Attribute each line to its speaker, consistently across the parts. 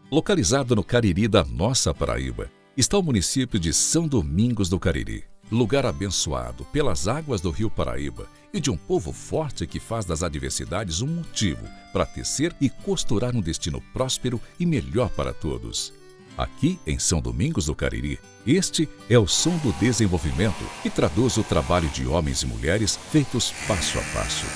Speaker 1: Localizado no Cariri da nossa Paraíba, está o município de São Domingos do Cariri. Lugar abençoado pelas águas do rio Paraíba e de um povo forte que faz das adversidades um motivo para tecer e costurar um destino próspero e melhor para todos. Aqui, em São Domingos do Cariri, este é o som do desenvolvimento que traduz o trabalho de homens e mulheres feitos passo a passo.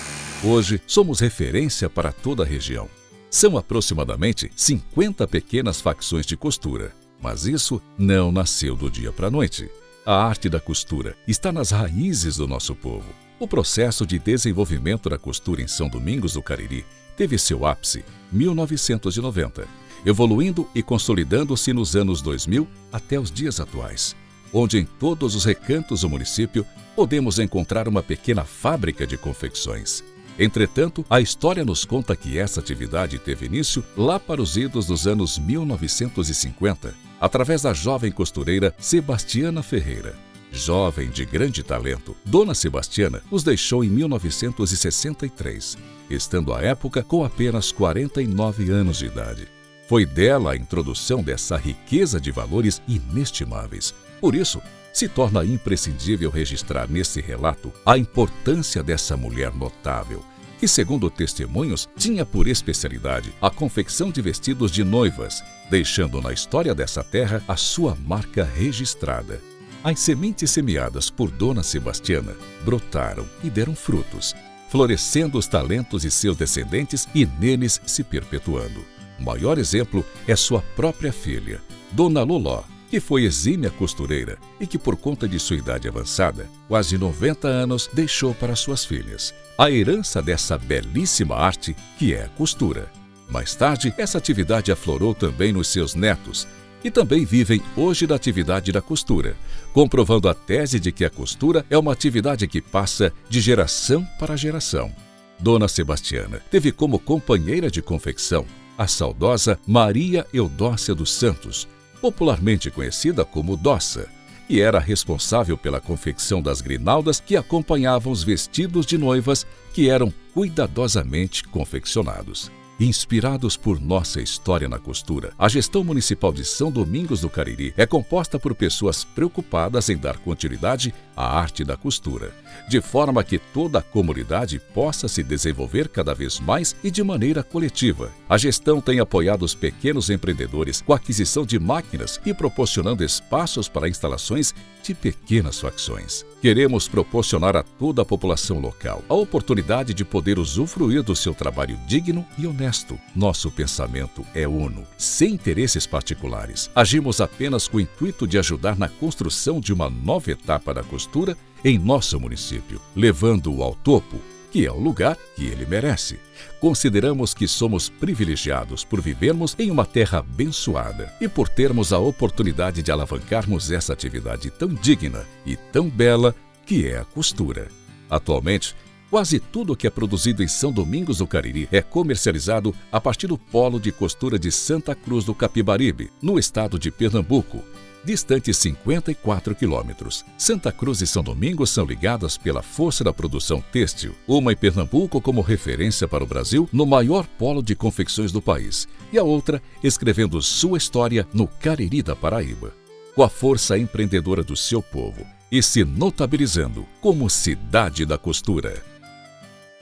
Speaker 1: Hoje, somos referência para toda a região. São aproximadamente 50 pequenas facções de costura, mas isso não nasceu do dia para a noite. A arte da costura está nas raízes do nosso povo. O processo de desenvolvimento da costura em São Domingos do Cariri teve seu ápice em 1990, evoluindo e consolidando-se nos anos 2000 até os dias atuais, onde em todos os recantos do município podemos encontrar uma pequena fábrica de confecções. Entretanto, a história nos conta que essa atividade teve início lá para os idos dos anos 1950, através da jovem costureira Sebastiana Ferreira. Jovem de grande talento, Dona Sebastiana os deixou em 1963, estando à época com apenas 49 anos de idade. Foi dela a introdução dessa riqueza de valores inestimáveis. Por isso, se torna imprescindível registrar nesse relato a importância dessa mulher notável, que, segundo testemunhos, tinha por especialidade a confecção de vestidos de noivas, deixando na história dessa terra a sua marca registrada. As sementes semeadas por Dona Sebastiana brotaram e deram frutos, florescendo os talentos de seus descendentes e neles se perpetuando. O maior exemplo é sua própria filha, Dona Loló, que foi exímia costureira e que, por conta de sua idade avançada, quase 90 anos, deixou para suas filhas a herança dessa belíssima arte que é a costura. Mais tarde, essa atividade aflorou também nos seus netos, que também vivem hoje da atividade da costura, comprovando a tese de que a costura é uma atividade que passa de geração para geração. Dona Sebastiana teve como companheira de confecção a saudosa Maria Eudócia dos Santos, popularmente conhecida como Dossa, e era responsável pela confecção das grinaldas que acompanhavam os vestidos de noivas que eram cuidadosamente confeccionados. Inspirados por nossa história na costura, a gestão municipal de São Domingos do Cariri é composta por pessoas preocupadas em dar continuidade à arte da costura, de forma que toda a comunidade possa se desenvolver cada vez mais e de maneira coletiva. A gestão tem apoiado os pequenos empreendedores com a aquisição de máquinas e proporcionando espaços para instalações de pequenas facções. Queremos proporcionar a toda a população local a oportunidade de poder usufruir do seu trabalho digno e honesto. Nosso pensamento é uno, sem interesses particulares. Agimos apenas com o intuito de ajudar na construção de uma nova etapa da costura em nosso município, levando-o ao topo, que é o lugar que ele merece. Consideramos que somos privilegiados por vivermos em uma terra abençoada e por termos a oportunidade de alavancarmos essa atividade tão digna e tão bela que é a costura. Atualmente, quase tudo que é produzido em São Domingos do Cariri é comercializado a partir do polo de costura de Santa Cruz do Capibaribe, no estado de Pernambuco, distante 54 quilômetros. Santa Cruz e São Domingos são ligadas pela força da produção têxtil, uma em Pernambuco como referência para o Brasil no maior polo de confecções do país, e a outra escrevendo sua história no Cariri da Paraíba, com a força empreendedora do seu povo e se notabilizando como cidade da costura.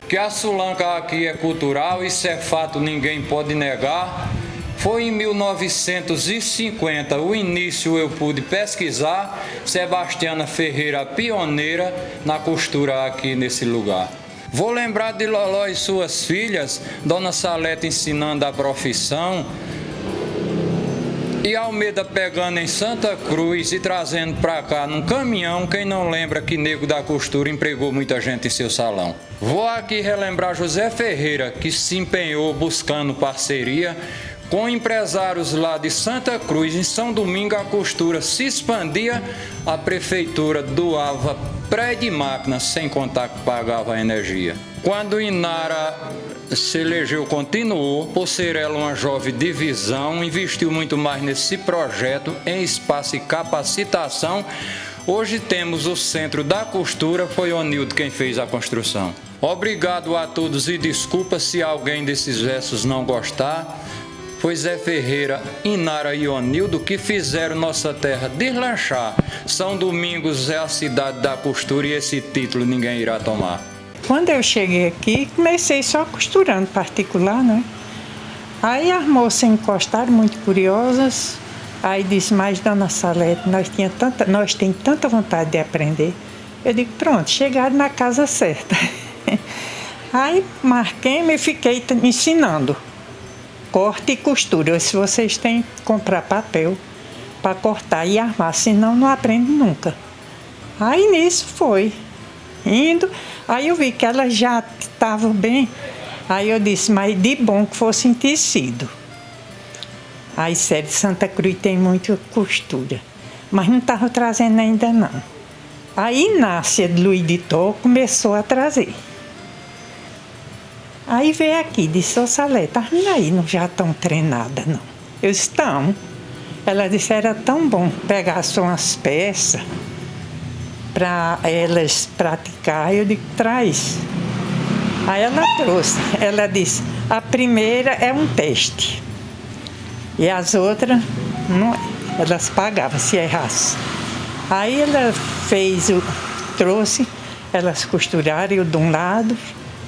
Speaker 2: Que a Sulanca aqui é cultural, isso é fato, ninguém pode negar. Foi em 1950, o início eu pude pesquisar, Sebastiana Ferreira, pioneira na costura aqui nesse lugar. Vou lembrar de Loló e suas filhas, Dona Salete ensinando a profissão, e Almeida pegando em Santa Cruz e trazendo para cá num caminhão. Quem não lembra que Nego da Costura empregou muita gente em seu salão. Vou aqui relembrar José Ferreira, que se empenhou buscando parceria com empresários lá de Santa Cruz. Em São Domingo a costura se expandia, a prefeitura doava pré de máquinas, sem contar que pagava a energia. Quando Inara se elegeu, continuou, por ser ela uma jovem de visão, investiu muito mais nesse projeto, em espaço e capacitação. Hoje temos o Centro da Costura, foi o Nildo quem fez a construção. Obrigado a todos e desculpa se alguém desses versos não gostar. Foi Zé Ferreira, Inara e Onildo que fizeram nossa terra deslanchar. São Domingos é a cidade da costura e esse título ninguém irá tomar.
Speaker 3: Quando eu cheguei aqui, comecei só costurando particular, né? Aí as moças encostaram, muito curiosas. Aí disse, mas dona Salete, nós temos tanta vontade de aprender. Eu digo, pronto, chegaram na casa certa. Aí marquei-me e fiquei ensinando. Corte e costura. Se vocês têm que comprar papel para cortar e armar, senão não aprende nunca. Aí nisso foi indo. Aí eu vi que elas já estavam bem. Aí eu disse, mas de bom que fosse em tecido. Aí sério, Santa Cruz tem muita costura, mas não estava trazendo ainda não. Aí Inácia de Luiz de Tó começou a trazer. Aí veio aqui, disse, ô Salete, aí não já estão treinadas, não. Eu disse, estão. Ela disse, era tão bom pegar só umas peças para elas praticar. Eu digo, traz. Aí ela trouxe. Ela disse, a primeira é um teste. E as outras, não, elas pagavam se errasse. Aí ela trouxe, elas costuraram de um lado,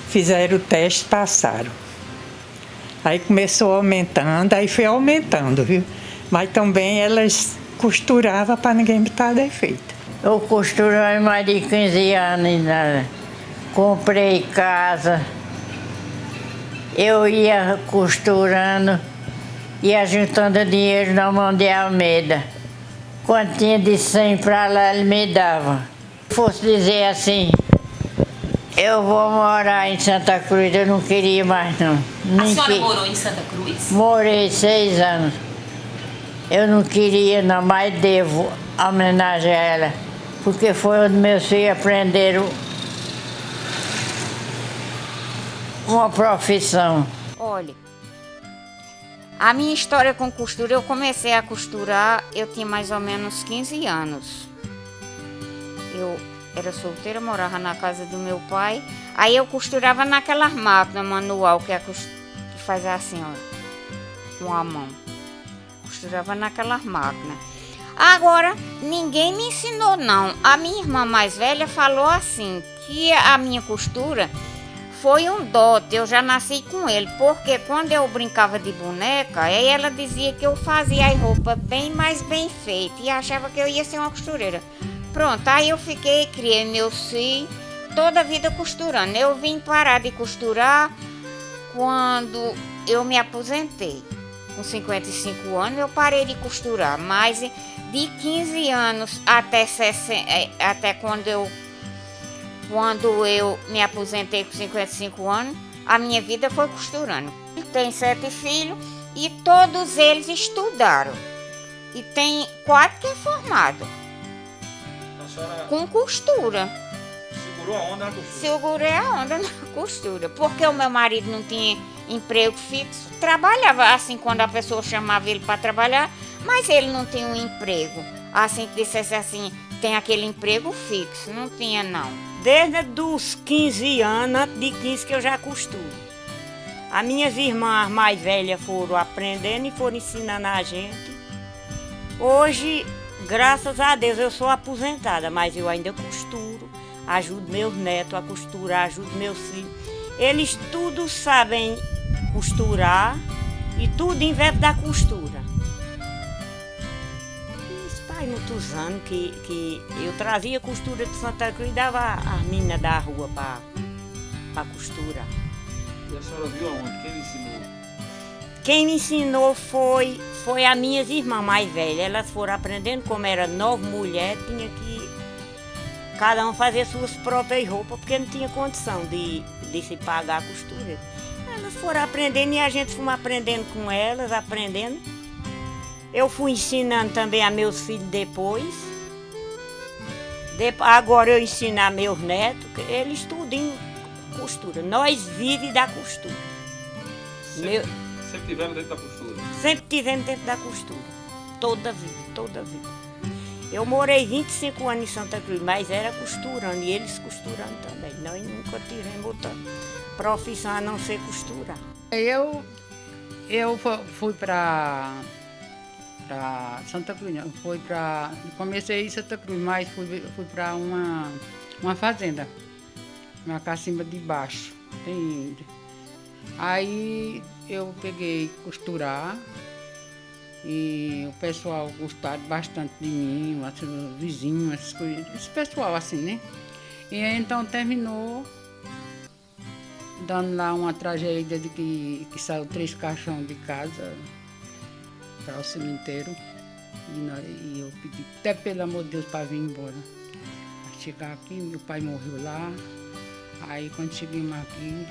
Speaker 3: fizeram o teste, passaram. Aí começou aumentando, aí foi aumentando, viu? Mas também elas costuravam para ninguém botar defeito.
Speaker 4: Eu costuro há mais de 15 anos, né? Comprei casa, eu ia costurando, ia juntando dinheiro na mão de Almeida. Quando tinha de 100 para lá, ele me dava. Se fosse dizer assim, eu vou morar em Santa Cruz, eu não queria mais não.
Speaker 5: A senhora morou em Santa Cruz?
Speaker 4: Morei 6 anos. Eu não queria não, mas devo homenagem a ela, porque foi onde meus filhos aprenderam uma profissão.
Speaker 6: Olha, a minha história com costura, eu comecei a costurar, eu tinha mais ou menos 15 anos. Eu era solteira, morava na casa do meu pai. Aí eu costurava naquelas máquinas manual que faz assim, ó, com a mão. Costurava naquelas máquinas. Agora, ninguém me ensinou não. A minha irmã mais velha falou assim, que a minha costura foi um dote, eu já nasci com ele, porque quando eu brincava de boneca, aí ela dizia que eu fazia as roupas bem mais bem feitas e achava que eu ia ser uma costureira. Pronto, aí eu criei meus filhos, toda a vida costurando. Eu vim parar de costurar quando eu me aposentei. Com 55 anos eu parei de costurar, mas de 15 anos até quando eu me aposentei com 55 anos, a minha vida foi costurando. Tenho 7 filhos e todos eles estudaram. E tem 4 que é formado. Com costura.
Speaker 7: Segurou a onda na costura?
Speaker 6: Segurei a onda na costura. Porque o meu marido não tinha emprego fixo. Trabalhava assim quando a pessoa chamava ele para trabalhar, mas ele não tinha um emprego. Assim que dissesse assim, tem aquele emprego fixo. Não tinha não.
Speaker 8: Desde os 15 anos, antes de 15 que eu já costuro. As minhas irmãs mais velhas foram aprendendo e foram ensinando a gente. Hoje, graças a Deus, eu sou aposentada, mas eu ainda costuro, ajudo meus netos a costurar, ajudo meus filhos. Eles tudo sabem costurar e tudo inverte da costura. Isso faz muitos anos que eu trazia costura de Santa Cruz e dava as meninas da rua para costurar.
Speaker 7: E a senhora viu aonde? Quem lhe ensinou?
Speaker 8: Quem me ensinou foi as minhas irmãs mais velhas. Elas foram aprendendo, como era 9 mulheres, tinha que cada um fazer suas próprias roupas, porque não tinha condição de se pagar a costura. Elas foram aprendendo e a gente foi aprendendo com elas, aprendendo. Eu fui ensinando também a meus filhos depois. Agora eu ensino a meus netos, eles tudinho costura. Nós vivemos da costura.
Speaker 7: Sempre tivemos dentro da costura?
Speaker 8: Sempre tivemos dentro da costura. Toda a vida, toda a vida. Eu morei 25 anos em Santa Cruz, mas era costurando e eles costurando também. Nós nunca tivemos outra profissão a não ser costurar.
Speaker 9: Eu fui para Santa Cruz, não. Comecei em Santa Cruz, mas fui para uma fazenda, uma cacimba de baixo. Aí eu peguei costurar e o pessoal gostaram bastante de mim, os vizinhos, essas coisas, esse pessoal assim, né? E então terminou dando lá uma tragédia de que saiu 3 caixões de casa para o cemitério. E eu pedi até pelo amor de Deus para vir embora. Aí chegar aqui, meu pai morreu lá. Aí quando chegamos aqui,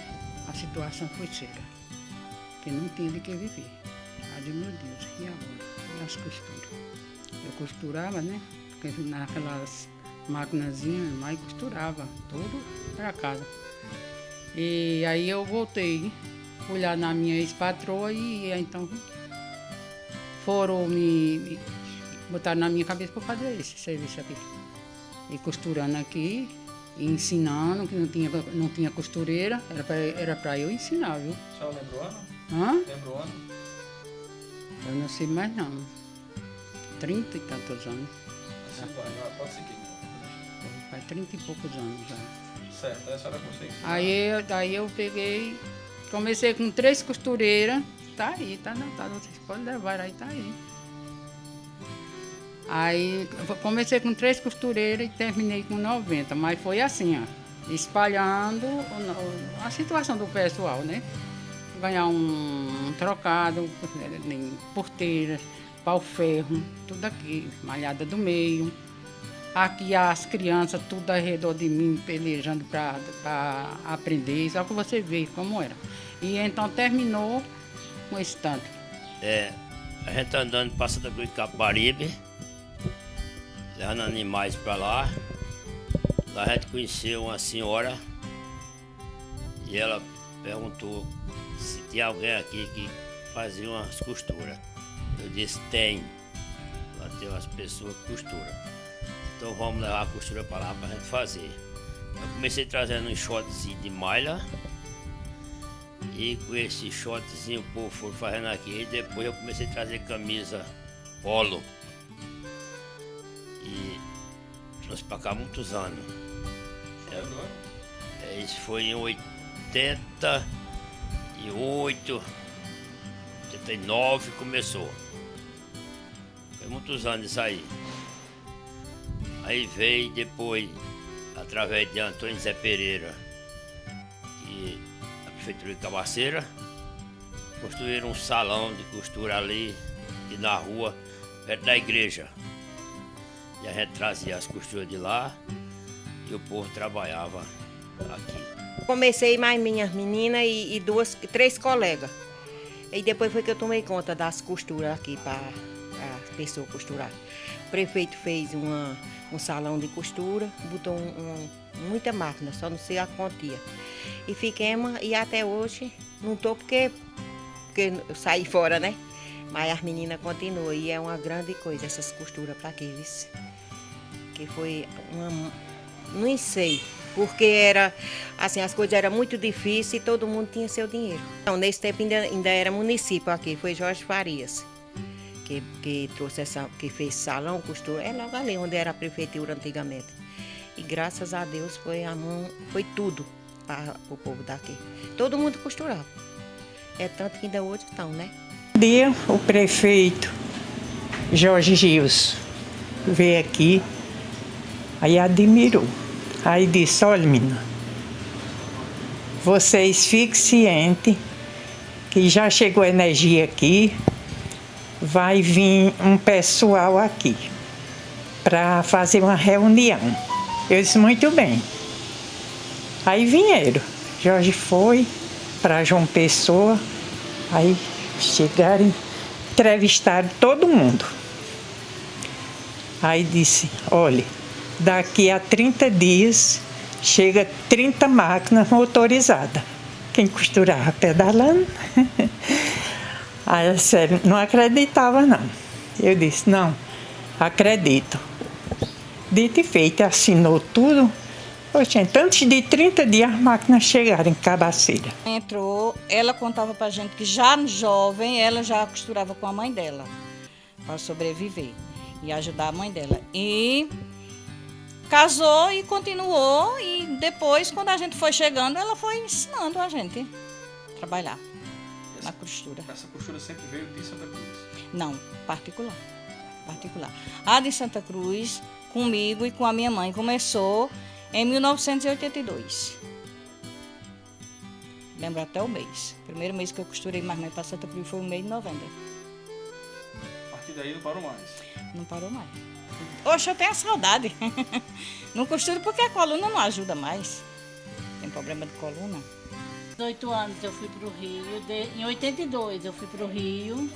Speaker 9: a situação foi séria. Porque não tinha de que viver. Aí meu Deus, e agora? E as costuras? Eu costurava, né? Porque naquelas maquinazinhas, mas costurava tudo para casa. E aí eu voltei, fui lá na minha ex-patroa e então foram me botaram na minha cabeça para fazer esse serviço aqui. E costurando aqui, e ensinando, que não tinha costureira, era para eu ensinar, viu?
Speaker 7: A senhora lembra o ano?
Speaker 9: Hã?
Speaker 7: Lembra o ano?
Speaker 9: Eu não sei mais não. 30 e tantos anos.
Speaker 7: Assim, pode seguir.
Speaker 9: Faz 30 e poucos anos já.
Speaker 7: Certo, aí a senhora consegue.
Speaker 9: Aí eu peguei, comecei com 3 costureiras, tá aí, tá anotado, vocês podem levar aí, tá aí. Aí comecei com 3 costureiras e terminei com 90, mas foi assim, ó, espalhando a situação do pessoal, né? Ganhar um trocado, porteiras, pau-ferro, tudo aqui, malhada do meio. Aqui as crianças tudo ao redor de mim, pelejando para aprender, só que você vê como era. E então terminou com esse tanto.
Speaker 10: A gente tá andando para Santa Cruz de Capibaribe, levando animais para lá. Lá a gente conheceu uma senhora e ela perguntou se tinha alguém aqui que fazia umas costuras. Eu disse, tem. Lá tem umas pessoas que costuram. Então vamos levar a costura para lá para a gente fazer. Eu comecei trazendo um shortzinho de malha. E com esse shortzinho o povo foi fazendo aqui. E depois eu comecei a trazer camisa polo. E trouxe para cá há muitos anos. Isso foi em 88, 89 começou. Foi muitos anos isso aí. Aí veio depois, através de Antônio Zé Pereira, que a Prefeitura de Cabaceira, construíram um salão de costura ali e na rua, perto da igreja. E a gente trazia as costuras de lá e o povo trabalhava aqui.
Speaker 11: Comecei mais minhas meninas e 3 colegas. E depois foi que eu tomei conta das costuras aqui para a pessoa costurar. O prefeito fez um salão de costura, botou muita máquina, só não sei a quantia. E fiquemos, e até hoje, não estou porque eu saí fora, né? Mas as meninas continuam e é uma grande coisa essas costuras para aqueles. Que foi não sei, porque era assim, as coisas eram muito difíceis e todo mundo tinha seu dinheiro. Então, nesse tempo ainda era município aqui, foi Jorge Farias. Que trouxe que fez salão, costura, é logo ali onde era a prefeitura antigamente. E graças a Deus foi tudo para o povo daqui. Todo mundo costurava. É tanto que ainda hoje estão, né?
Speaker 3: Um dia o prefeito Jorge Gilson veio aqui, aí admirou. Aí disse, olha menina, vocês fiquem cientes que já chegou energia aqui, vai vir um pessoal aqui para fazer uma reunião. Eu disse, muito bem. Aí vieram. Jorge foi para João Pessoa, aí chegaram, entrevistaram todo mundo. Aí disse, olha, daqui a 30 dias chega 30 máquinas motorizadas. Quem costurava pedalando. Aí, sério, não acreditava, não. Eu disse, não, acredito. Dito e feito, assinou tudo Gente, antes de 30 dias as máquinas chegaram em Cabaceira.
Speaker 12: Entrou, ela contava pra gente que já jovem ela já costurava com a mãe dela para sobreviver e ajudar a mãe dela. E casou e continuou, e depois, quando a gente foi chegando, ela foi ensinando a gente a trabalhar na costura.
Speaker 7: Essa costura sempre veio de Santa Cruz?
Speaker 12: Não, particular. A de Santa Cruz, comigo e com a minha mãe, começou em 1982. Lembro até o mês. O primeiro mês que eu costurei mais mãe para Santa Cruz foi o mês de novembro.
Speaker 7: A partir daí não parou mais?
Speaker 12: Não parou mais. Oxe, eu tenho saudade. Não costuro porque a coluna não ajuda mais. Tem problema de coluna.
Speaker 13: 18 anos eu fui para o Rio, em 82 eu fui para o Rio,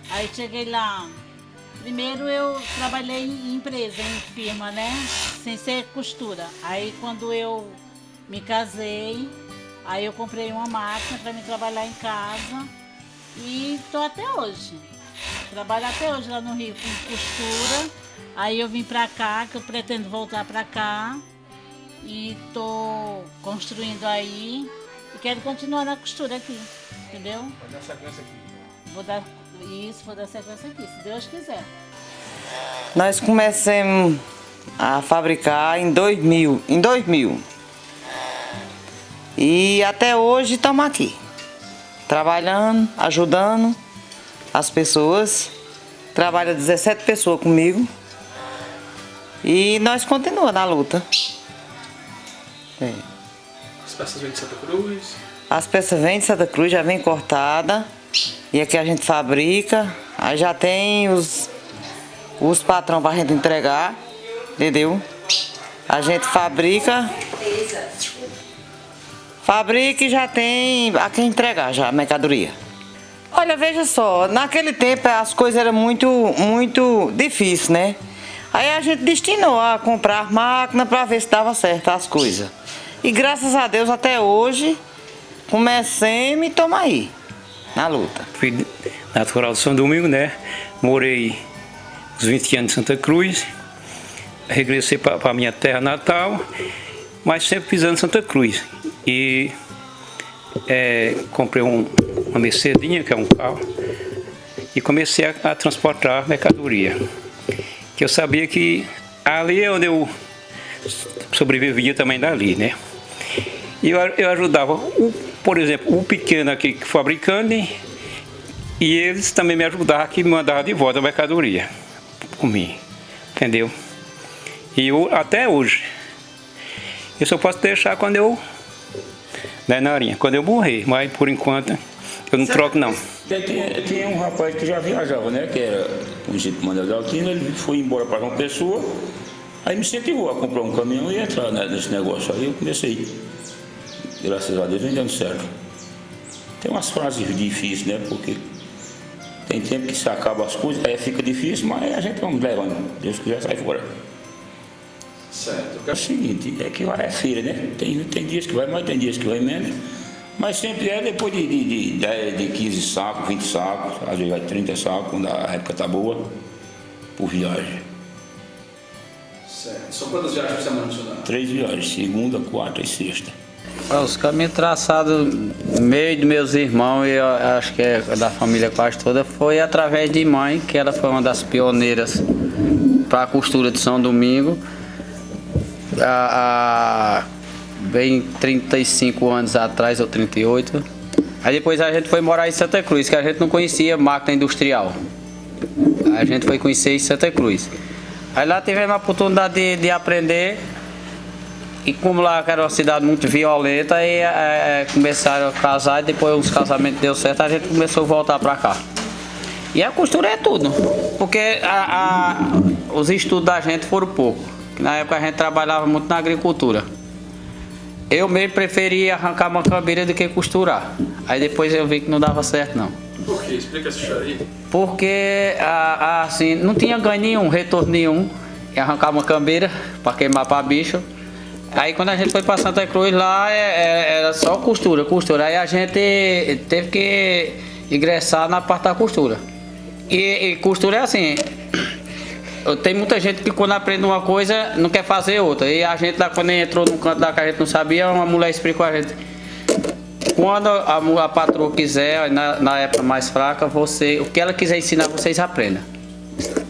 Speaker 13: aí cheguei lá. Primeiro eu trabalhei em empresa, em firma, né? Sem ser costura. Aí quando eu me casei, aí eu comprei uma máquina para me trabalhar em casa e estou até hoje. Trabalho até hoje lá no Rio com costura. Aí eu vim para cá, que eu pretendo voltar para cá e estou construindo aí e quero continuar na costura aqui, entendeu?
Speaker 7: Vai dar sequência aqui.
Speaker 13: Vou dar sequência aqui, se Deus quiser.
Speaker 14: Nós começamos a fabricar em 2000. E até hoje estamos aqui, trabalhando, ajudando as pessoas. Trabalha 17 pessoas comigo. E nós continuamos na luta.
Speaker 7: As peças vêm de Santa Cruz?
Speaker 14: As peças vêm de Santa Cruz, já vem cortada. E aqui a gente fabrica. Aí já tem os patrões para a gente entregar. Entendeu? A gente fabrica e já tem a quem entregar já a mercadoria. Olha, veja só, naquele tempo as coisas eram muito difíceis, né? Aí a gente destinou a comprar máquina para ver se dava certo as coisas. E graças a Deus até hoje comecemos e estamos aí, na luta.
Speaker 15: Fui natural de São Domingo, né? Morei uns 20 anos em Santa Cruz, regressei para a minha terra natal, mas sempre pisando em Santa Cruz. E comprei uma Mercedinha, que é um carro, e comecei a transportar mercadoria. Que eu sabia que ali é onde eu sobrevivia também dali, né? E eu ajudava, por exemplo, o pequeno aqui fabricando, e eles também me ajudavam aqui, me mandavam de volta a mercadoria por mim, entendeu? E até hoje, eu só posso deixar quando eu, né, Narinha, quando eu morrer, mas por enquanto eu não troco não.
Speaker 16: Tinha um rapaz que já viajava, né, que era um jeito de Manuel Daltino, ele foi embora para uma pessoa, aí me incentivou a comprar um caminhão e entrar nesse negócio. Aí eu comecei, graças a Deus, vem dando certo. Tem umas frases difíceis, né, porque tem tempo que se acaba as coisas, aí fica difícil, mas a gente vamos levando, Deus quiser sai fora.
Speaker 7: Certo.
Speaker 16: É o seguinte, é que é feira, né, tem dias que vai mais, tem dias que vai menos. Mas sempre é depois de 15 sacos, 20 sacos, às vezes vai 30 sacos, quando a época está boa, por viagem.
Speaker 7: Certo. São quantas viagens por semana, senhor?
Speaker 16: 3 viagens, segunda, quarta e sexta.
Speaker 17: Os caminhos traçados no meio dos meus irmãos, e eu acho que é da família quase toda, foi através de mãe, que ela foi uma das pioneiras para a costura de São Domingo. Bem 35 anos atrás, ou 38. Aí depois a gente foi morar em Santa Cruz, que a gente não conhecia máquina industrial. A gente foi conhecer em Santa Cruz. Aí lá tivemos a oportunidade de aprender. E como lá era uma cidade muito violenta, aí começaram a casar, e depois os casamentos deu certo, a gente começou a voltar para cá. E a costura é tudo, porque os estudos da gente foram pouco. Na época a gente trabalhava muito na agricultura. Eu mesmo preferia arrancar uma cambeira do que costurar. Aí depois eu vi que não dava certo não.
Speaker 7: Por quê? Explica essa história aí.
Speaker 17: Porque assim, não tinha ganho nenhum, retorno nenhum. E arrancar uma cambeira para queimar para bicho. Aí quando a gente foi para Santa Cruz lá, era só costura. Aí a gente teve que ingressar na parte da costura. E costura é assim, tem muita gente que quando aprende uma coisa não quer fazer outra. E a gente lá, quando entrou num canto da que a gente não sabia, uma mulher explicou a gente. Quando a patroa quiser, na época mais fraca, o que ela quiser ensinar, vocês aprendam.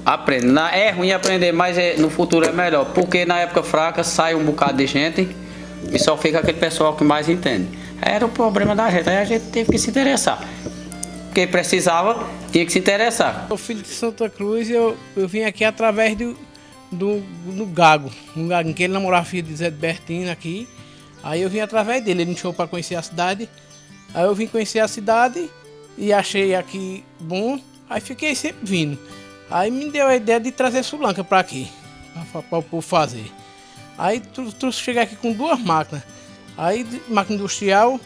Speaker 17: Aprendem. É ruim aprender, mas no futuro é melhor. Porque na época fraca sai um bocado de gente e só fica aquele pessoal que mais entende. Era o problema da gente, aí a gente teve que se interessar. Quem precisava, tinha que se interessar.
Speaker 18: Eu filho de Santa Cruz, eu vim aqui através do Gago, que ele namorava filho de Zé de Bertino aqui. Aí eu vim através dele, ele me chamou para conhecer a cidade. Aí eu vim conhecer a cidade e achei aqui bom, aí fiquei sempre vindo. Aí me deu a ideia de trazer Sulanca para aqui, para o povo fazer. Aí trouxe chegar aqui com 2 máquinas. Aí máquina industrial,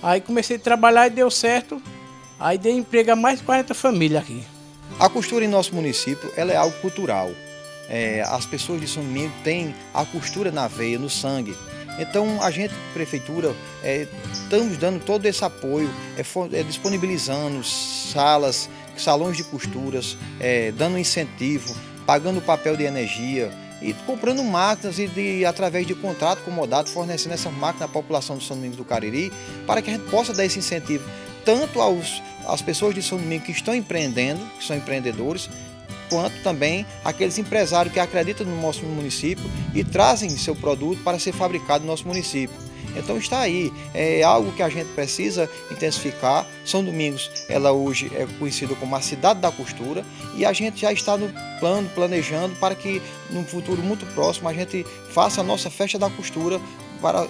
Speaker 18: aí comecei a trabalhar e deu certo. Aí dei emprego a mais de 40 famílias aqui.
Speaker 19: A costura em nosso município ela é algo cultural. As pessoas de São Domingos têm a costura na veia, no sangue. Então a gente, prefeitura, estamos dando todo esse apoio, disponibilizando salas, salões de costuras, dando incentivo, pagando papel de energia e comprando máquinas e através de contrato comodato, fornecendo essa máquina à população de São Domingos do Cariri, para que a gente possa dar esse incentivo tanto às pessoas de São Domingos que estão empreendendo, que são empreendedores, quanto também aqueles empresários que acreditam no nosso município e trazem seu produto para ser fabricado no nosso município. Então está aí, é algo que a gente precisa intensificar. São Domingos, ela hoje é conhecida como a cidade da costura e a gente já está no plano, planejando para que num futuro muito próximo a gente faça a nossa festa da costura para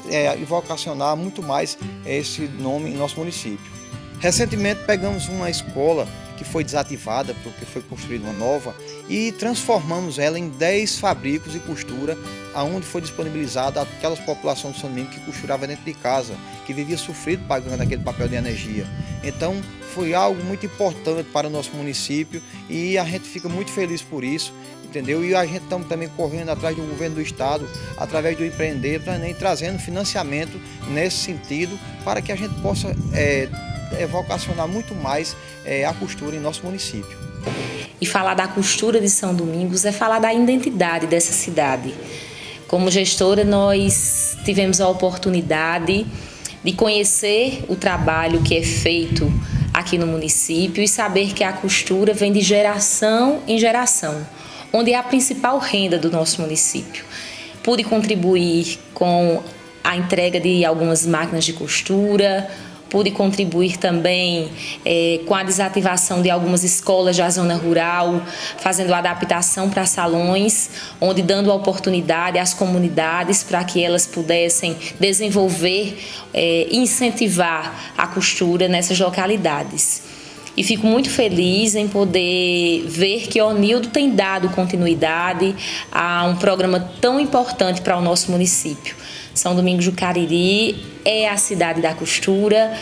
Speaker 19: vocacionar muito mais esse nome em nosso município. Recentemente pegamos uma escola que foi desativada porque foi construída uma nova e transformamos ela em 10 fabricos de costura, onde foi disponibilizada aquelas populações de São Domingos que costurava dentro de casa, que vivia sofrido pagando aquele papel de energia. Então foi algo muito importante para o nosso município e a gente fica muito feliz por isso, entendeu? E a gente está também correndo atrás do governo do estado, através do empreender, também trazendo financiamento nesse sentido para que a gente possa vocacionar muito mais a costura em nosso município.
Speaker 20: E falar da costura de São Domingos é falar da identidade dessa cidade. Como gestora, nós tivemos a oportunidade de conhecer o trabalho que é feito aqui no município e saber que a costura vem de geração em geração, onde é a principal renda do nosso município. Pude contribuir com a entrega de algumas máquinas de costura, pude contribuir também com a desativação de algumas escolas da zona rural, fazendo adaptação para salões, onde dando a oportunidade às comunidades para que elas pudessem desenvolver e incentivar a costura nessas localidades. E fico muito feliz em poder ver que o Onildo tem dado continuidade a um programa tão importante para o nosso município. São Domingos do Cariri é a cidade da costura,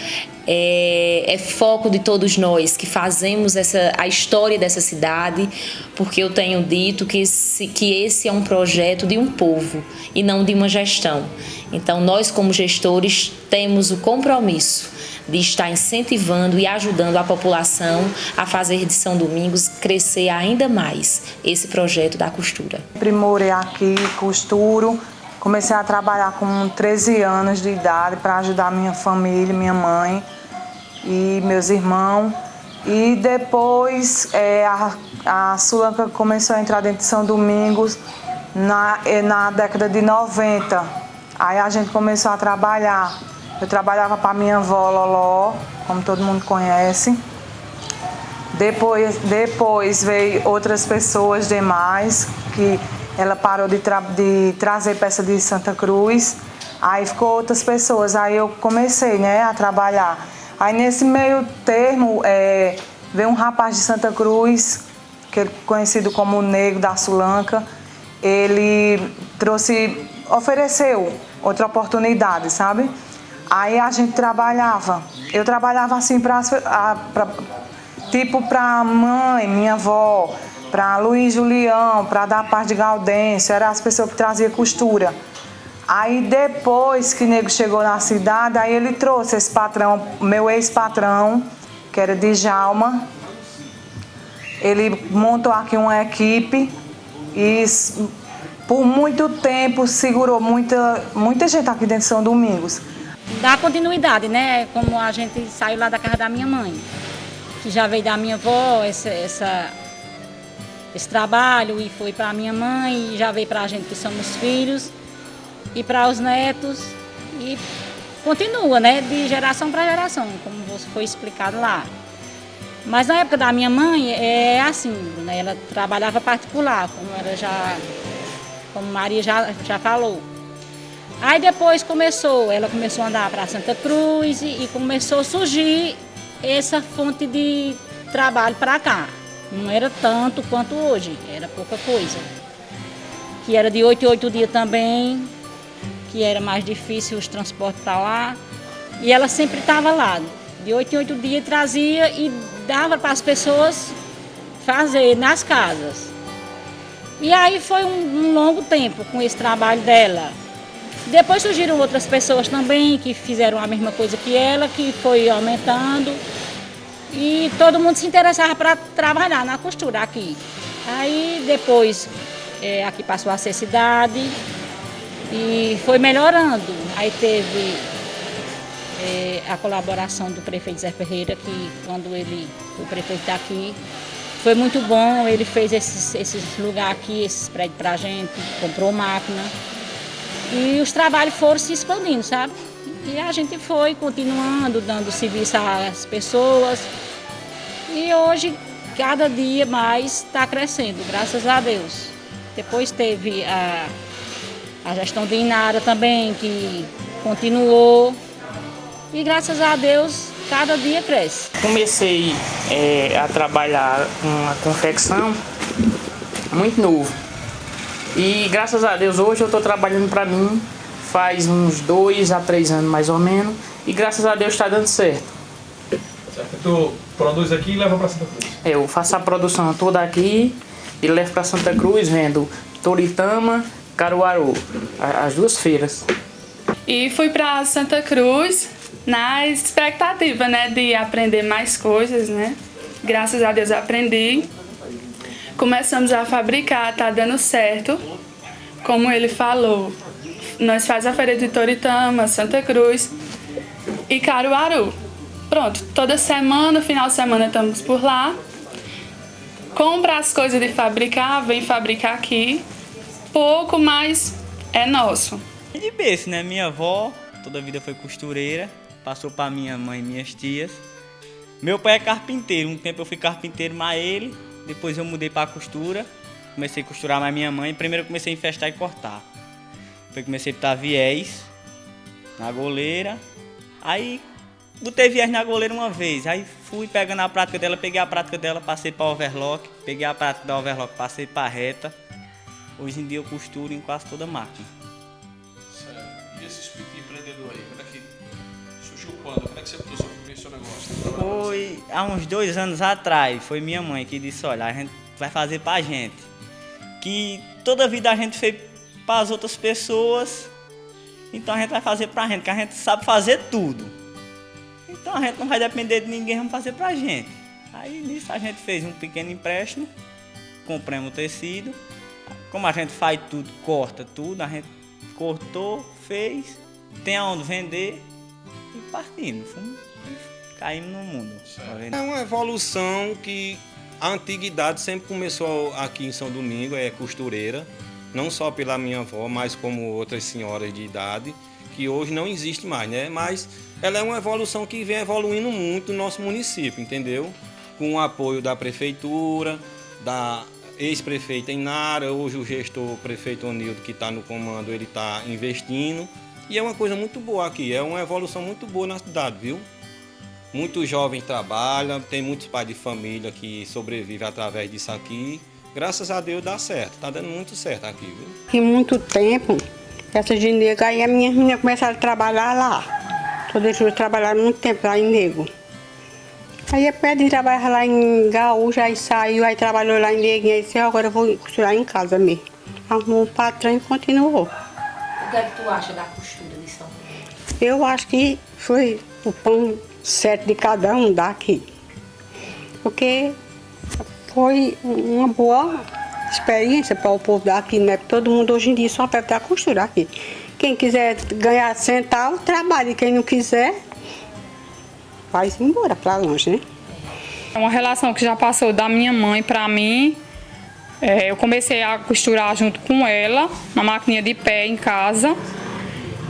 Speaker 20: é foco de todos nós que fazemos a história dessa cidade, porque eu tenho dito que esse é um projeto de um povo e não de uma gestão. Então nós, como gestores, temos o compromisso de estar incentivando e ajudando a população a fazer de São Domingos crescer ainda mais esse projeto da costura.
Speaker 21: Primorei aqui, costuro. Comecei a trabalhar com 13 anos de idade para ajudar minha família, minha mãe e meus irmãos. E depois a Sulanca começou a entrar dentro de São Domingos na década de 90. Aí a gente começou a trabalhar. Eu trabalhava para minha avó Loló, como todo mundo conhece. Depois veio outras pessoas demais que ela parou de trazer peça de Santa Cruz, aí ficou outras pessoas, aí eu comecei a trabalhar. Aí nesse meio termo veio um rapaz de Santa Cruz, que é conhecido como o Negro da Sulanca, ele ofereceu outra oportunidade, sabe? Aí a gente trabalhava, eu trabalhava assim tipo para mãe, minha avó, para Luiz Julião, para dar parte de Gaudêncio, eram as pessoas que traziam costura. Aí depois que o Nego chegou na cidade, aí ele trouxe esse patrão, meu ex-patrão, que era Djalma. Ele montou aqui uma equipe E por muito tempo segurou muita gente aqui dentro de São Domingos.
Speaker 1: Dá continuidade, né? Como a gente saiu lá da casa da minha mãe, que já veio da minha avó esse trabalho e foi para a minha mãe, e já veio para a gente que somos filhos e para os netos e continua, né? De geração para geração, como foi explicado lá. Mas na época da minha mãe é assim, né? Ela trabalhava particular, como Maria já falou. Aí depois ela começou a andar para Santa Cruz e começou a surgir essa fonte de trabalho para cá. Não era tanto quanto hoje, era pouca coisa. Que era de 8 em 8 dias também, que era mais difícil os transportes para lá. E ela sempre estava lá, de 8 em 8 dias trazia e dava para as pessoas fazer nas casas. E aí foi um longo tempo com esse trabalho dela. Depois surgiram outras pessoas também que fizeram a mesma coisa que ela, que foi aumentando. E todo mundo se interessava para trabalhar na costura aqui. Aí depois aqui passou a ser cidade e foi melhorando. Aí teve a colaboração do prefeito Zé Ferreira, que quando o prefeito daqui, foi muito bom. Ele fez esses lugares aqui, esses prédios para a gente, comprou máquina. E os trabalhos foram se expandindo, sabe? E a gente foi continuando, dando serviço às pessoas. E hoje, cada dia mais, está crescendo, graças a Deus. Depois teve a gestão de Inara também, que continuou. E graças a Deus, cada dia cresce.
Speaker 22: Comecei a trabalhar com a confecção muito novo. E graças a Deus hoje eu estou trabalhando para mim faz uns 2 a 3 anos mais ou menos. E graças a Deus está dando certo.
Speaker 7: Certo. Tu produz aqui e leva para Santa Cruz?
Speaker 22: Eu faço a produção toda aqui e levo para Santa Cruz, vendo Toritama, Caruaru, as 2 feiras.
Speaker 23: E fui para Santa Cruz na expectativa, né, de aprender mais coisas, né? Graças a Deus eu aprendi. Começamos a fabricar, tá dando certo. Como ele falou, nós fazemos a feira de Toritama, Santa Cruz e Caruaru. Pronto, toda semana, final de semana estamos por lá. Compra as coisas de fabricar, vem fabricar aqui. Pouco, mas é nosso.
Speaker 24: De berço, né? Minha avó, toda a vida foi costureira, passou para minha mãe e minhas tias. Meu pai é carpinteiro, um tempo eu fui carpinteiro mais ele. Depois eu mudei para a costura, comecei a costurar mais minha mãe. Primeiro eu comecei a infestar e cortar. Depois comecei a botar viés na goleira. Aí botei viés na goleira uma vez. Aí fui pegando a prática dela, peguei a prática dela, passei para overlock. Peguei a prática da overlock, passei para reta. Hoje em dia eu costuro em quase toda a máquina.
Speaker 7: Certo. E esse espírito empreendedor aí, quando é que surgiu quando? Como é que você começou esse negócio?
Speaker 24: Foi há uns 2 anos atrás, foi minha mãe que disse, olha, a gente vai fazer pra gente. Que toda a vida a gente fez para as outras pessoas, então a gente vai fazer pra gente, que a gente sabe fazer tudo. Então a gente não vai depender de ninguém, vamos fazer pra gente. Aí nisso a gente fez um pequeno empréstimo, compramos o tecido. Como a gente faz tudo, corta tudo, a gente cortou, fez, tem aonde vender e partimos. Caímos no mundo.
Speaker 25: É uma evolução que a antiguidade sempre começou aqui em São Domingo, é costureira, não só pela minha avó, mas como outras senhoras de idade, que hoje não existe mais, né? Mas ela é uma evolução que vem evoluindo muito no nosso município, entendeu? Com o apoio da prefeitura, da ex-prefeita Inara, hoje o gestor, o prefeito Onildo, que está no comando, ele está investindo. E é uma coisa muito boa aqui, é uma evolução muito boa na cidade, viu? Muitos jovens trabalham, tem muitos pais de família que sobrevivem através disso aqui. Graças a Deus dá certo, tá dando muito certo aqui, viu?
Speaker 26: Em muito tempo, essa de Nego, aí as minhas meninas começaram a trabalhar lá. Todas duas trabalharam muito tempo lá em Nego. Aí depois de trabalhar lá em Gaúcho, aí saiu, aí trabalhou lá em Nego, aí disse, agora eu vou costurar em casa mesmo. Arrumou um patrão e continuou.
Speaker 20: O que é que tu acha da costura de São Domingo?
Speaker 26: Eu acho que foi o pão certo de cada um daqui. Porque foi uma boa experiência para o povo daqui, né? Todo mundo hoje em dia só deve ter a costura aqui. Quem quiser ganhar centavo, trabalha. Quem não quiser, vai embora para longe, né?
Speaker 2: É uma relação que já passou da minha mãe para mim. Eu comecei a costurar junto com ela, na maquininha de pé em casa.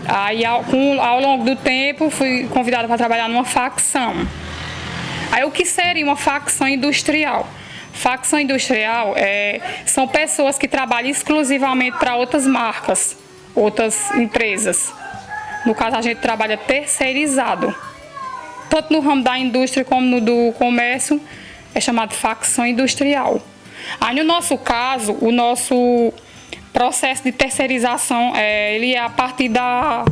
Speaker 2: Aí, ao longo do tempo, fui convidada para trabalhar numa facção. Aí, o que seria uma facção industrial? Facção industrial são pessoas que trabalham exclusivamente para outras marcas, outras empresas. No caso, a gente trabalha terceirizado. Tanto no ramo da indústria como no do comércio, é chamado facção industrial. Aí, no nosso caso, o nosso processo de terceirização, ele é a partir da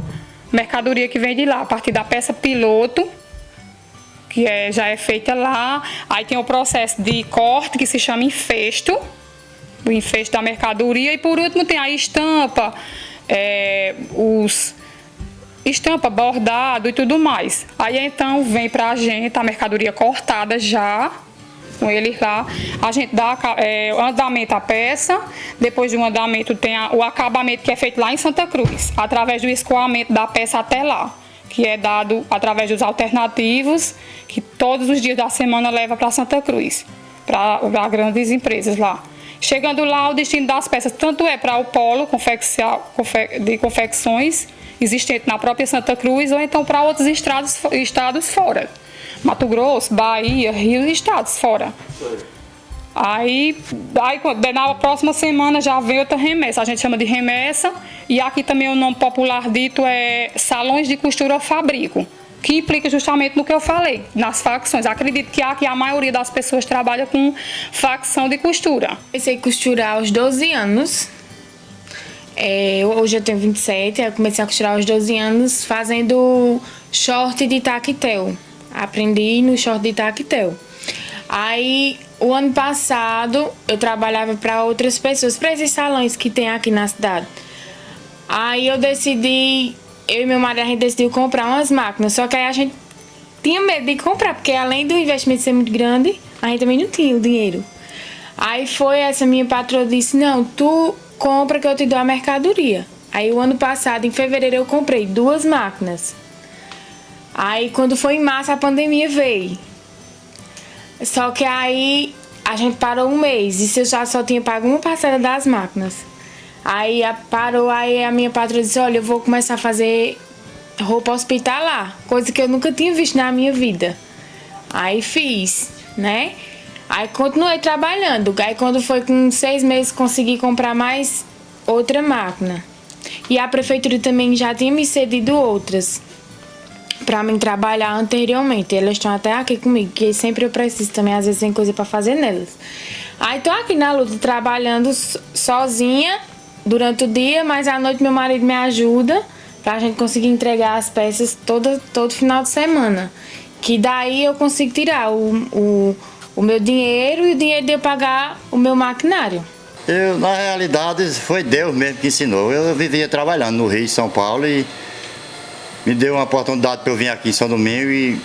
Speaker 2: mercadoria que vem de lá, a partir da peça piloto, que já é feita lá. Aí tem o processo de corte, que se chama enfesto, o enfesto da mercadoria. E por último tem a estampa, estampa, bordado e tudo mais. Aí então vem pra gente a mercadoria cortada já, com eles lá. A gente dá andamento à peça. Depois de um andamento tem o acabamento, que é feito lá em Santa Cruz, através do escoamento da peça até lá, que é dado através dos alternativos, que todos os dias da semana leva para Santa Cruz, para grandes empresas lá. Chegando lá, o destino das peças tanto é para o polo de confecções existente na própria Santa Cruz, ou então para outros estados fora. Mato Grosso, Bahia, Rio e estados fora. Aí na próxima semana já vem outra remessa, a gente chama de remessa, e aqui também o nome popular dito é salões de costura fabrico, que implica justamente no que eu falei, nas facções. Acredito que aqui a maioria das pessoas trabalha com facção de costura.
Speaker 4: Comecei a costurar aos 12 anos, hoje eu tenho 27, eu comecei a costurar aos 12 anos fazendo short de tactel. Aprendi no short de tactel. Aí, o ano passado, eu trabalhava para outras pessoas, para esses salões que tem aqui na cidade. Aí eu e meu marido, a gente decidiu comprar umas máquinas. Só que aí a gente tinha medo de comprar, porque além do investimento ser muito grande, a gente também não tinha o dinheiro. Aí foi essa minha patroa disse, não, tu compra que eu te dou a mercadoria. Aí o ano passado, em fevereiro, eu comprei 2 máquinas. Aí quando foi em março a pandemia veio. Só que aí a gente parou um mês e eu já só tinha pago uma parcela das máquinas. Aí parou, aí a minha patroa disse, olha, eu vou começar a fazer roupa hospitalar, coisa que eu nunca tinha visto na minha vida. Aí fiz, né? Aí continuei trabalhando. Aí quando foi com 6 meses consegui comprar mais outra máquina. E a prefeitura também já tinha me cedido outras para mim trabalhar anteriormente. Elas estão até aqui comigo, que sempre eu preciso também, às vezes tem coisa para fazer nelas. Aí tô aqui na luta, trabalhando sozinha durante o dia, mas à noite meu marido me ajuda pra gente conseguir entregar as peças todo final de semana. Que daí eu consigo tirar o meu dinheiro e o dinheiro de eu pagar o meu maquinário.
Speaker 5: Na realidade, foi Deus mesmo que ensinou. Eu vivia trabalhando no Rio, São Paulo, e me deu uma oportunidade para eu vir aqui em São Domingo e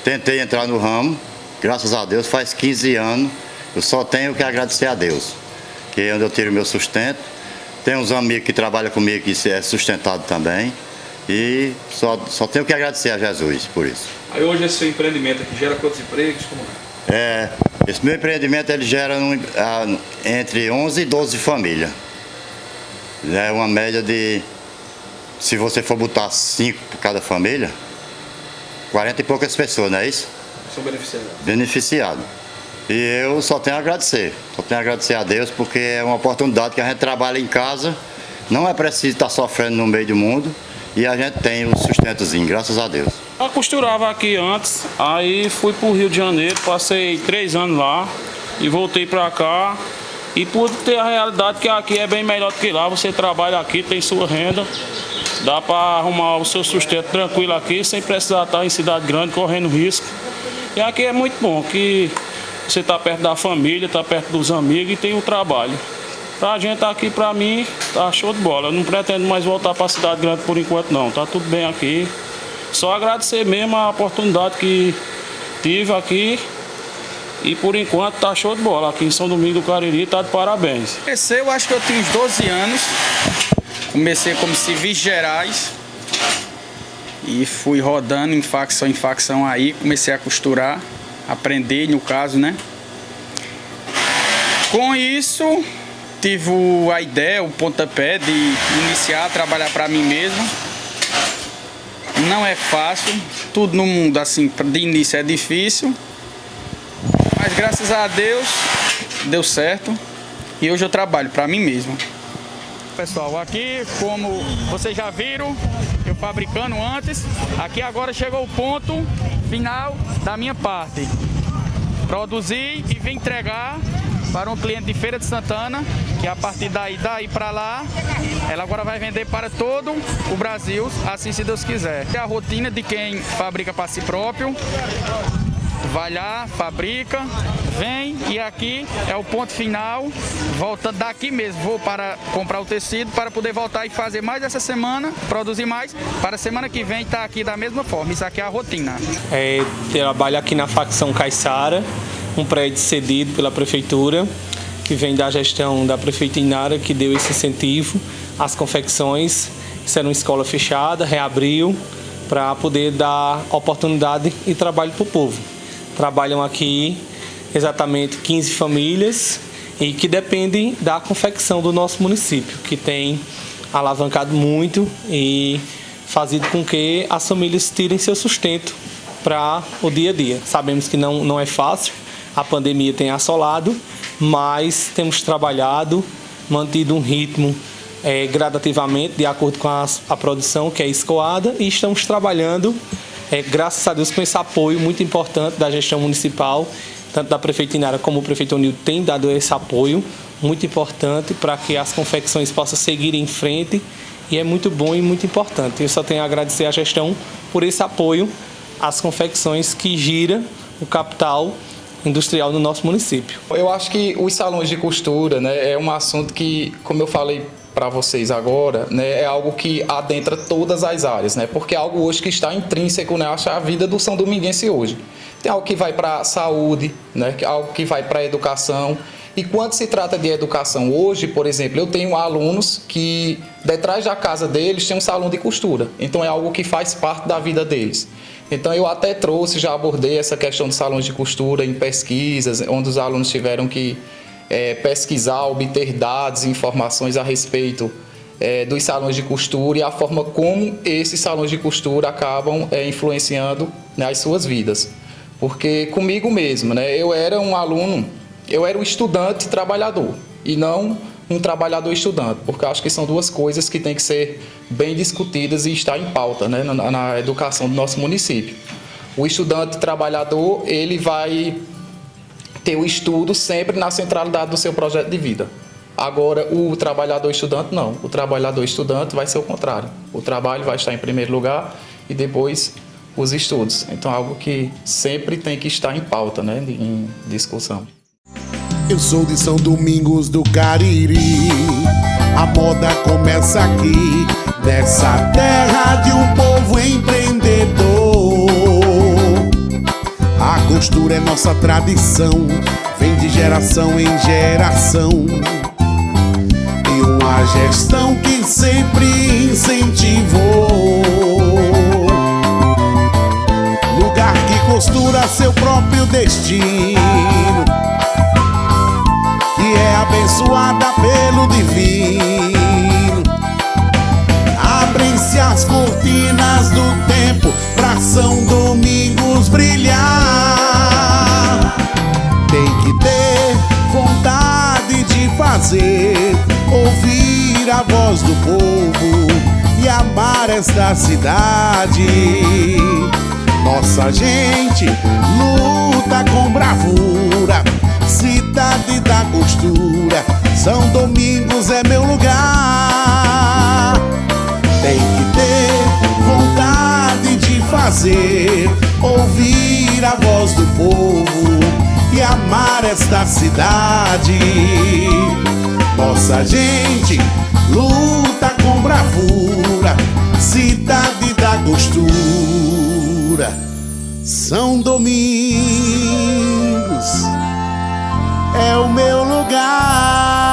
Speaker 5: tentei entrar no ramo. Graças a Deus, faz 15 anos. Eu só tenho que agradecer a Deus, que é onde eu tiro o meu sustento. Tenho uns amigos que trabalham comigo que é sustentado também. E só tenho que agradecer a Jesus por isso.
Speaker 7: Aí hoje esse seu empreendimento aqui gera quantos empregos? Como é?
Speaker 5: Esse meu empreendimento ele gera entre 11 e 12 famílias. É uma média de, se você for botar 5 por cada família, 40 e poucas pessoas, não é isso?
Speaker 7: São beneficiados.
Speaker 5: Beneficiados. E eu só tenho a agradecer. Só tenho a agradecer a Deus, porque é uma oportunidade que a gente trabalha em casa, não é preciso estar sofrendo no meio do mundo, e a gente tem um sustentozinho, graças a Deus.
Speaker 6: Eu costurava aqui antes, aí fui para o Rio de Janeiro, passei 3 anos lá e voltei para cá. E pude ter a realidade que aqui é bem melhor do que lá. Você trabalha aqui, tem sua renda, dá para arrumar o seu sustento tranquilo aqui, sem precisar estar em cidade grande, correndo risco. E aqui é muito bom, que você está perto da família, está perto dos amigos e tem o trabalho. Pra gente aqui, pra mim, tá show de bola. Eu não pretendo mais voltar para a cidade grande por enquanto não, tá tudo bem aqui. Só agradecer mesmo a oportunidade que tive aqui E por enquanto tá show de bola. Aqui em São Domingos do Cariri tá de parabéns.
Speaker 3: Comecei, eu acho que eu tinha uns 12 anos. Comecei como civis gerais. E fui rodando em facção em facção aí. Comecei a costurar, aprender no caso, né? Com isso, tive a ideia, o pontapé de iniciar a trabalhar para mim mesmo. Não é fácil, tudo no mundo assim, de início é difícil. Mas graças a Deus, deu certo. E hoje eu trabalho para mim mesmo. Pessoal, aqui como vocês já viram, eu fabricando antes, aqui agora chegou o ponto final da minha parte. Produzi e vim entregar para um cliente de Feira de Santana, que a partir daí para lá, ela agora vai vender para todo o Brasil, assim se Deus quiser. É a rotina de quem fabrica para si próprio. Vai lá, fabrica, vem e aqui é o ponto final. Voltando daqui mesmo, vou para comprar o tecido para poder voltar e fazer mais essa semana, produzir mais, para a semana que vem estar aqui da mesma forma. Isso aqui é a rotina.
Speaker 8: Trabalho aqui na facção Caiçara, um prédio cedido pela prefeitura, que vem da gestão da prefeita Inara, que deu esse incentivo às confecções. Isso era uma escola fechada, reabriu para poder dar oportunidade e trabalho para o povo. Trabalham aqui exatamente 15 famílias e que dependem da confecção do nosso município, que tem alavancado muito e fazido com que as famílias tirem seu sustento para o dia a dia. Sabemos que não é fácil, a pandemia tem assolado, mas temos trabalhado, mantido um ritmo gradativamente, de acordo com a produção que é escoada, e estamos trabalhando, graças a Deus, com esse apoio muito importante da gestão municipal, tanto da prefeita Inara como o prefeito Onildo tem dado esse apoio muito importante para que as confecções possam seguir em frente, e é muito bom e muito importante. Eu só tenho a agradecer à gestão por esse apoio às confecções que gira o capital industrial do nosso município.
Speaker 9: Eu acho que os salões de costura, né, é um assunto que, como eu falei para vocês agora, né, é algo que adentra todas as áreas, né, porque é algo hoje que está intrínseco, né, acho, à vida do São Dominguense hoje. Tem algo que vai para a saúde, né, algo que vai para a educação. E quando se trata de educação hoje, por exemplo, eu tenho alunos que detrás da casa deles tem um salão de costura. Então é algo que faz parte da vida deles. Então eu até trouxe, já abordei essa questão de salões de costura em pesquisas, onde os alunos tiveram que pesquisar, obter dados e informações a respeito dos salões de costura e a forma como esses salões de costura acabam influenciando, né, as suas vidas. Porque comigo mesmo, né, eu era um aluno, eu era um estudante trabalhador e não um trabalhador estudante, porque acho que são duas coisas que têm que ser bem discutidas e estar em pauta, né, na educação do nosso município. O estudante trabalhador, ele vai ter o estudo sempre na centralidade do seu projeto de vida. Agora, o trabalhador estudante, não. O trabalhador estudante vai ser o contrário. O trabalho vai estar em primeiro lugar e depois os estudos. Então, é algo que sempre tem que estar em pauta, né, em discussão.
Speaker 10: Eu sou de São Domingos do Cariri, a moda começa aqui, nessa terra de um povo empreendedor. A costura é nossa tradição, vem de geração em geração, e uma gestão que sempre incentivou. Lugar que costura seu próprio destino, que é abençoada pelo divino. Abrem-se as cortinas do tempo pra São Domingos brilhar. Tem que ter vontade de fazer, ouvir a voz do povo e amar esta cidade. Nossa gente luta com bravura, cidade da costura, São Domingos é meu lugar. Tem que ter vontade de fazer, ouvir a voz do povo e amar esta cidade. Nossa gente luta com bravura, cidade da costura, São Domingos. é o meu lugar.